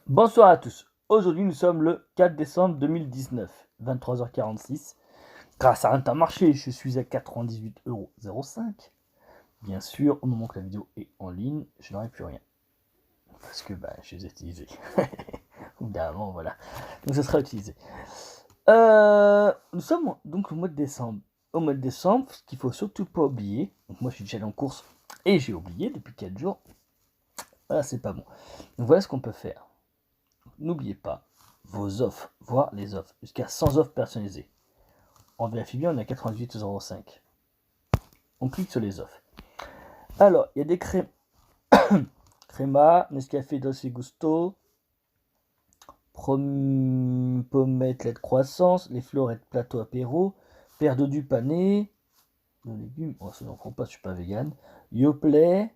Bonsoir à tous. Aujourd'hui, nous sommes le 4 décembre 2019, 23h46. Grâce à Intermarché, je suis à 98,05 €. Bien sûr, au moment que la vidéo est en ligne, je n'aurai plus rien. Parce que je les ai utilisés. Évidemment, voilà. Donc ça sera utilisé. Nous sommes donc au mois de décembre. Au mois de décembre, ce qu'il faut surtout pas oublier. Donc moi, je suis déjà allé en course et j'ai oublié depuis 4 jours. Ah, c'est pas bon. Donc voilà ce qu'on peut faire. N'oubliez pas vos offres, voire les offres, jusqu'à 100 offres personnalisées. En vérifie bien, on est à 98,05 €. On clique sur les offres. Alors, il y a des créma, Nescafé Dolce Gusto, pommettes lait de croissance, les florettes plateau apéro, paire d'eau du pané, de légumes, ça n'en prend pas, je suis pas vegan, Yoplait,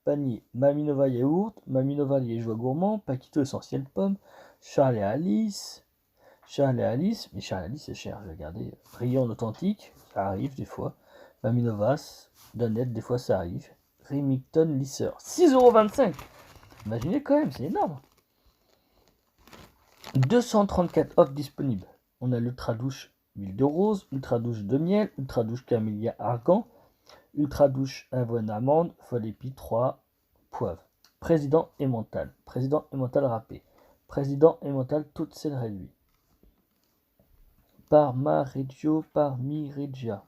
panier, Maminova yaourt, Maminova liégeois gourmand, Paquito essentiel pomme, Charles et Alice, mais Charles et Alice c'est cher, je vais regarder. Rayon authentique, ça arrive des fois. Maminovas, Danette, des fois ça arrive. Remington lisseur, 6,25 €. Imaginez quand même, c'est énorme. 234 offres disponibles. On a l'ultra douche huile de rose, ultra douche de miel, ultra douche camélia argan, ultra douche avoine amande, folle épi 3 poivre. Président et mental râpé. Président et mental toute celle réduite. Parma-Reggio, Parmi-Reggia.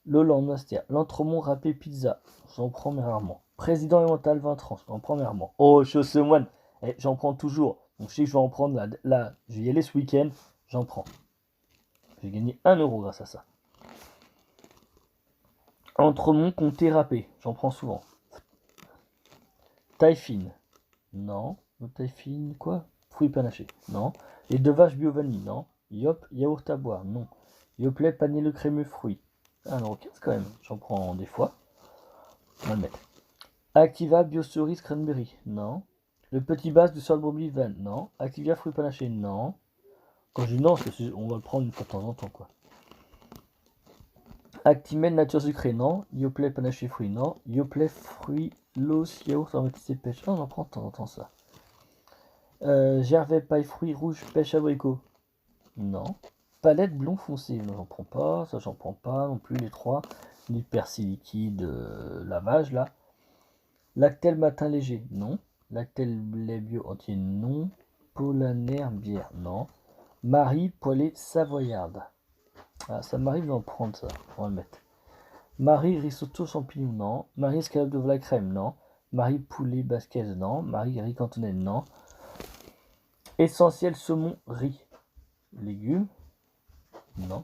Lolan Master, l'entremont râpé pizza, j'en prends mais rarement. Président et mental 20 tranches, j'en prends mais rarement. Oh, Chausse-moine, j'en prends toujours. Donc je sais que je vais en prendre là, je vais y aller ce week-end, j'en prends. J'ai gagné 1 € grâce à ça. Entremont comté râpé, j'en prends souvent. Taille fine, non. Taille fine, quoi? Fruits panachés, non. Les deux vaches bio vanille, non. Yop, yaourt à boire, non. Yoplait panier le crémeux fruits. 1,15 € quand même, j'en prends des fois. On va le mettre. Activa bio cerise cranberry, non. Le petit base de sol brebis van, non. Activia fruits panachés, non. Quand je dis non, on va le prendre une fois de temps en temps, quoi. Actimel nature sucrée, non. Yoplait panaché fruits, non. Yoplait fruits los yaourt aromatisé pêche, on en prend de temps en temps ça. Gervais paille fruits rouges pêche abricot, non. Palette blond foncé, non, j'en prends pas, ça j'en prends pas non plus les trois. Du persil liquide, lavage là. Lactel matin léger, non. Lactel lait bio entier, non. Polaner bière, non. Marie poêlée savoyarde. Ah, ça m'arrive d'en prendre ça, on va le mettre. Marie risotto champignons, non. Marie escalope de la crème, non. Marie poulet basquez, non. Marie riz cantonais, non. Essentiel saumon riz. Légumes, non.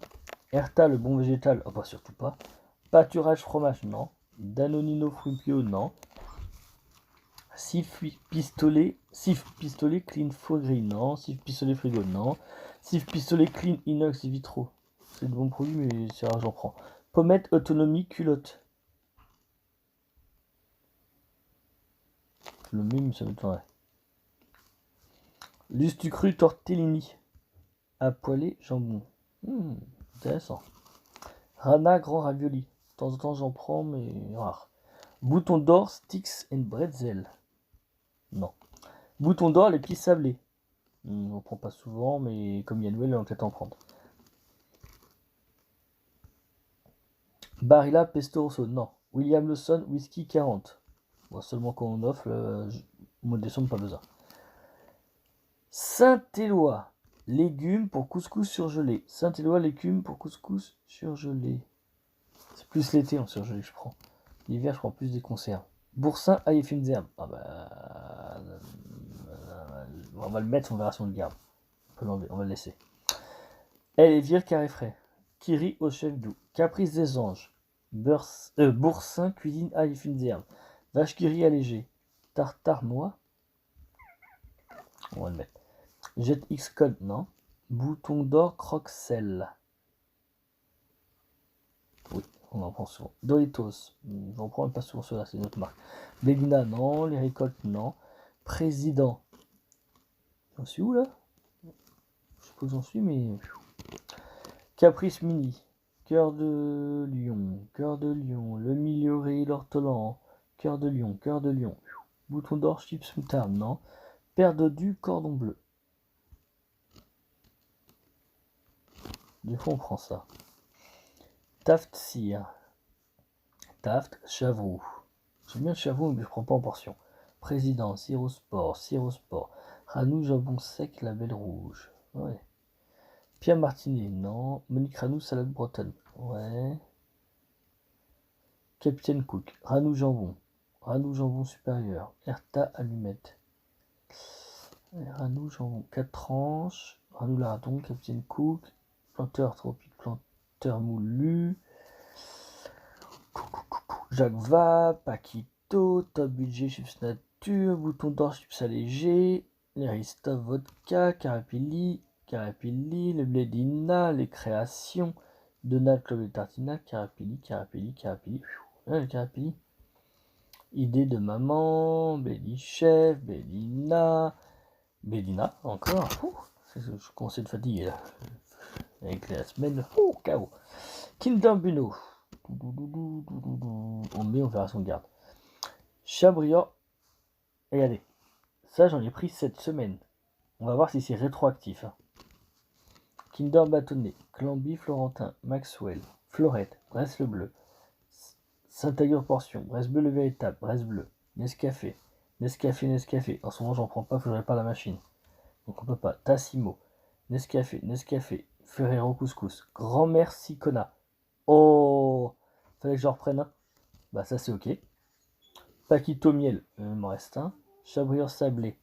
Erta le bon végétal, oh bah surtout pas. Pâturage fromage, non. Danonino fruits bio, non. Sif pistolet clean foie gris, non. Sif pistolet frigo, non. Sif pistolet clean inox vitro. C'est de bons produits, mais c'est rare, j'en prends. Pommette autonomie culotte. Le même, ça m'étonnerait. Lustucru tortellini. À poêler jambon. Intéressant. Rana grand ravioli. De temps en temps, j'en prends, mais rare. Bouton d'or sticks and bretzel. Non. Bouton d'or les petits sablés. On prend pas souvent, mais comme il y a Noël, on va peut-être en prendre. Barilla Pesto Rosso, non. William Lawson Whisky 40. Bon, seulement quand on offre, au mois de décembre, pas besoin. Saint-Éloi, légumes pour couscous surgelé. Saint-Éloi, légumes pour couscous surgelé. C'est plus l'été en surgelé que je prends. L'hiver, je prends plus des conserves. Boursin, ail et fines herbes. Ah bah. On va le mettre, on verra si on le garde. On peut l'enlever, on va le laisser. Elvire carré frais. Kiri au chef doux. Caprice des anges. Boursin, cuisine, ail et fines herbes. Vache Kiri allégé. Tartare noix. On va le mettre. Jet X code, non. Bouton d'or croque-sel. Oui, on en prend souvent. Doritos. On prend pas souvent cela, c'est notre marque. Bégna, non. Les récoltes, non. Président. J'en suis où là? Je sais pas où j'en suis, mais. Caprice mini. Cœur de lion, le milieu l'ortolan, cœur de lion, bouton d'or, chips moutarde, non. Paire du cordon bleu. Du coup, on prend ça. Taft cire. Taft Chavroux. J'aime bien le Chavroux, mais je prends pas en portion. Président, Sirosport. Ranou, jambon sec, label rouge. Ouais. Pierre Martinet, non. Monique Ranou, salade bretonne. Ouais. Capitaine Cook. Ranou, jambon supérieur. Erta, allumette. Ranou, jambon, 4 tranches. Ranou, lardon, Capitaine Cook. Planteur tropique, planteur moulu. Jacques Va, Paquito, Top Budget, Chips Nature, Bouton d'or, Chips allégé, les Rista Vodka, Carapilli, le Bledina, les Créations, Donald Club de Tartina, Carapilli, le Carapilli. Idée de maman, Belly Chef, Bellina, encore. Je commence à être fatigué là. Avec la semaine, KO. Kinder Bueno. On met, on verra son garde. Chabrior. Regardez. Ça, j'en ai pris cette semaine. On va voir si c'est rétroactif. Hein. Kinder Bâtonnet. Clamby Florentin. Maxwell. Florette. Bresse le bleu. Saint-Agur Portion. Bresse bleu le véritable. Bresse bleu. Nescafé. En ce moment, j'en prends pas, faut que je répare la machine. Donc on peut pas. Tassimo. Nescafé. Ferrero Couscous. Grand-mère Sicona. Oh, fallait que je reprenne un. Bah ça c'est ok. Paquito miel, il m'en reste un. Chabrior sablé.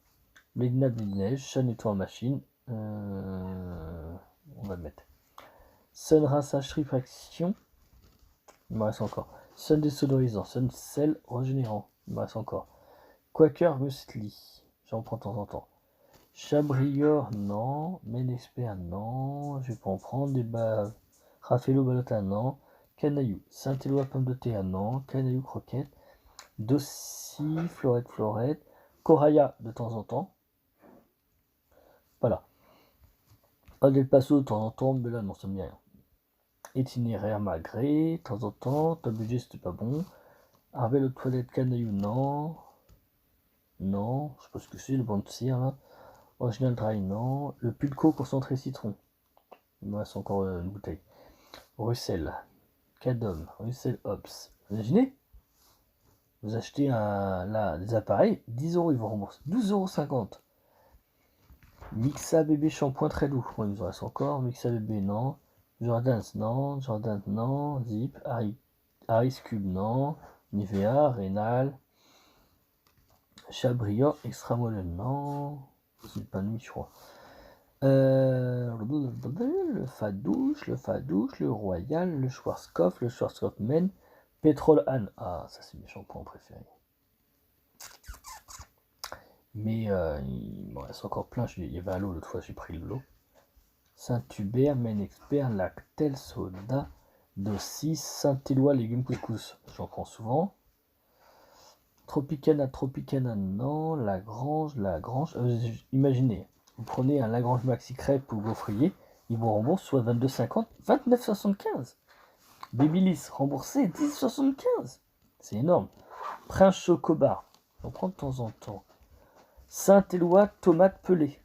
Medina de neige. Chat nettoie en machine. On va le mettre. Sun rinçage friction. Il m'en reste encore. Sun désodorisant. Sun sel régénérant. Il m'en reste encore. Quaker muesli. J'en prends de temps en temps. Chabrior, non. Ménexpert, non. Je vais pas en prendre. Des Raffaello Balota, non. Canaillou. Saint-Éloi pomme de terre, non. Canaillou croquette. Dossi, Florette. Coraya de temps en temps. Voilà. Del Paso de temps en temps, mais là non, ça me dit rien. Itinéraire Magret, de temps en temps. Top budget, c'était pas bon. Arbel aux toilettes, Canaillou, non. Non, je sais pas ce que c'est, le banc de cire là. Original Dry, non. Le Pulco concentré citron. Il me reste encore une bouteille. Russell, Cadom, Russell Hops. Imaginez, vous achetez des appareils, 10 euros, ils vous remboursent. 12,50 €. Mixa bébé shampoing très doux. Bon, il nous en reste encore. Mixa bébé, non. Jordans, non. Zip, Harris Cube, non. Nivea, Rénal. Chabrior, extra molle, non. C'est pas nuit, je crois. Le Fadouche, le Royal, le Schwarzkopf, Men, Petrol Anne. Ah, ça c'est mes shampoings préférés. Mais il m'en reste encore plein. Il y avait un lot l'autre fois, j'ai pris le lot. Saint-Hubert, Men-Expert, Lactel, Soda, Dossis, Saint-Éloi, légumes couscous. J'en prends souvent. Tropicana, non. Lagrange. Imaginez, vous prenez un Lagrange Maxi Crêpe ou gaufrier, ils vous remboursent soit 22,50, 29,75. Babyliss remboursé 10,75. C'est énorme. Prince Chocobar, j'en prends de temps en temps. Saint-Éloi, tomate pelée.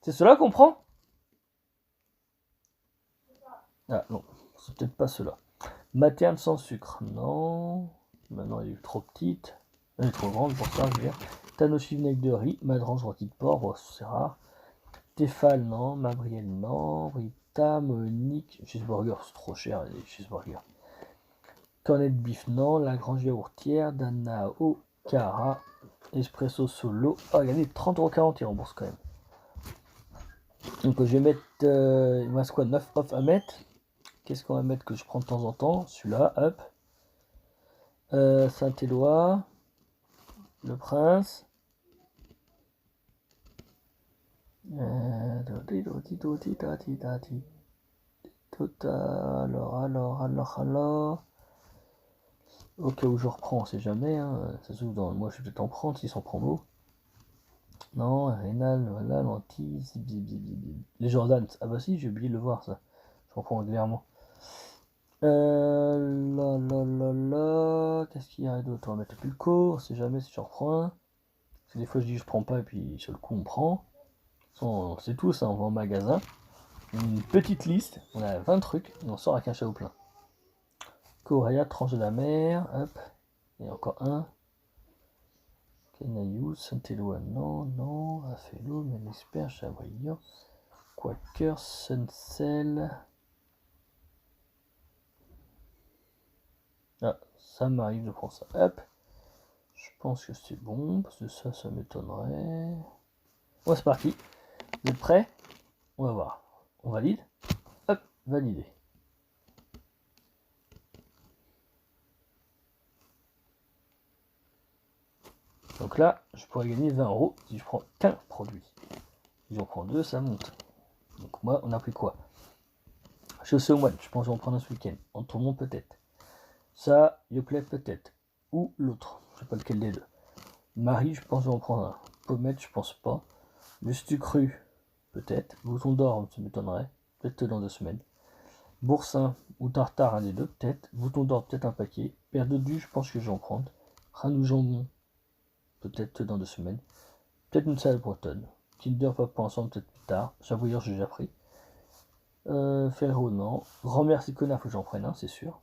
C'est cela qu'on prend? Ah non, c'est peut-être pas cela. Materne sans sucre, non. Maintenant elle est trop petite. Elle est trop grande pour ça, je veux dire. Tanoshi vinaigre de riz, Madrange rôti de porc, oh, c'est rare. Tefal, non. Mabriel, non. Rita, Monique, cheeseburger, c'est trop cher les cheeseburgers. Cornet de bif, non. Lagrange yaourtière, Danao, Cara, Espresso Solo. Oh, regardez, 30,40 €, ils remboursent quand même. Donc je vais mettre, il me reste quoi, 9 off à mettre. Qu'est-ce qu'on va mettre que je prends de temps en temps? Celui-là, hop. Saint-Éloi, le Prince. Alors. Au cas où je reprends, on sait jamais. Hein. Ça se trouve dans. Moi, je vais peut-être en prendre s'ils sont promo. Non, Rénal, voilà, Lentille, les Jordans. Ah bah si, j'ai oublié de le voir ça. Je reprends régulièrement. Qu'est-ce qu'il y a d'autre? On va mettre le Pulco, on sait jamais si je reprends un. Parce que des fois je dis je prends pas et puis sur le coup on prend. C'est tout ça, on va en magasin. Une petite liste, on a 20 trucs et on sort avec un chaos plein. Coraya, tranche de la mer, hop. Et encore un. Canaillou, Saint-Éloi, non. Affello, même expert, Chavoyant. Quaker, Suncel. Ah, ça m'arrive, je prends ça. Hop. Je pense que c'est bon, parce que ça m'étonnerait. Bon, c'est parti. Vous êtes prêts? On va voir. On valide. Hop, validé. Donc là, je pourrais gagner 20 € si je prends qu'un produit. Si j'en prends deux, ça monte. Donc moi, on a pris quoi? Chaussée au moine, je pense que je vais en prendre un ce week-end. En tournant peut-être. Ça, Yoplait peut-être. Ou l'autre, je sais pas lequel des deux. Marie, je pense que je vais en prendre un. Pommette, je pense pas. Juste cru, peut-être. Bouton d'or, ça m'étonnerait. Peut-être dans 2 semaines. Boursin ou tartare, un des deux, peut-être. Bouton d'or, peut-être un paquet. Paire de du, je pense que je vais en prendre. Ranou jambon, peut-être dans 2 semaines. Peut-être une salade bretonne. Kinder, pas ensemble, peut-être plus tard. Chavoyeur, j'ai déjà pris. Ferro, non. Grand-mère Sicona, faut que j'en prenne un, c'est sûr.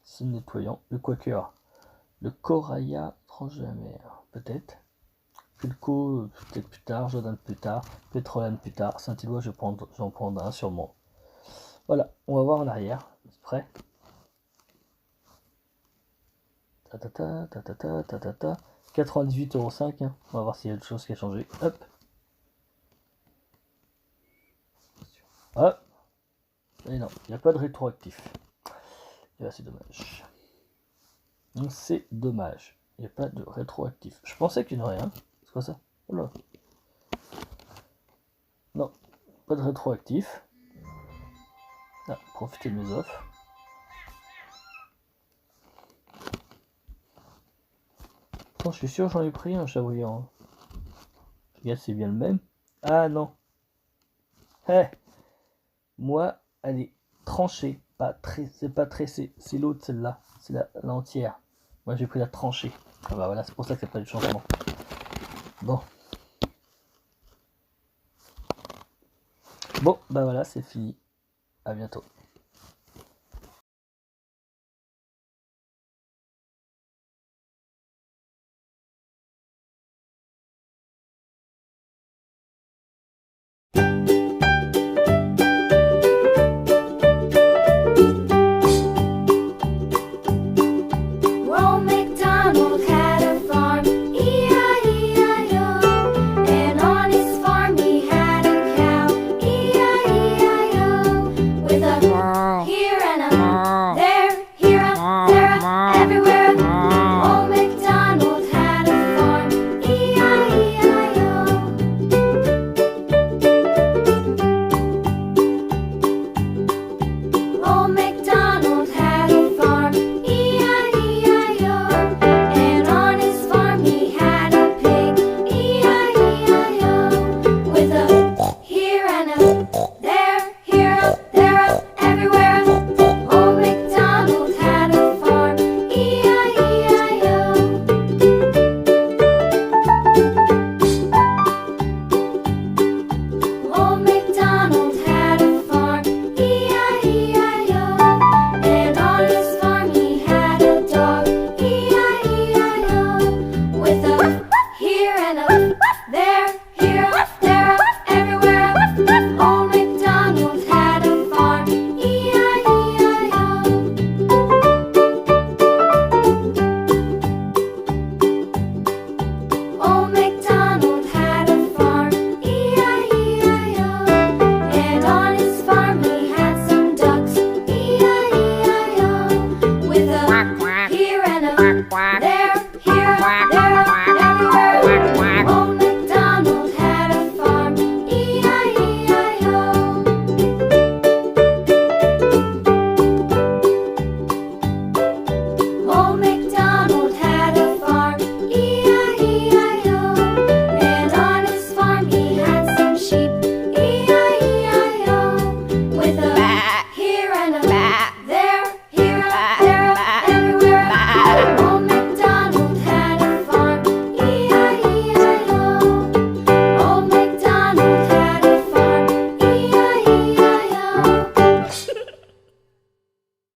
C'est nettoyant. Le Quaker. Le Coraya, tranche de la mer, peut-être. Pulco, peut-être plus tard. Jordan plus tard. Pétrolane plus tard. Saint-Éloi, j'en prends un sûrement. Voilà, on va voir en arrière. C'est prêt? Ta 98,5 €. Hein. On va voir s'il y a autre chose qui a changé. Hop. Hop. Et non, il n'y a pas de rétroactif. Et là, c'est dommage. Donc c'est dommage. Il n'y a pas de rétroactif. Je pensais qu'il n'y en aurait un. C'est quoi ça? Oula. Non, pas de rétroactif. Ah, profitez de mes offres. Attends, je suis sûr j'en ai pris un chavoyant. Regarde, c'est bien le même. Ah non. Hey, moi, elle est tranchée. C'est pas tressé. C'est l'autre, celle-là. C'est l'entière. Moi, j'ai pris la tranchée. Ah bah voilà, c'est pour ça que c'est pas du changement. Bon. Bon, bah voilà, c'est fini. À bientôt.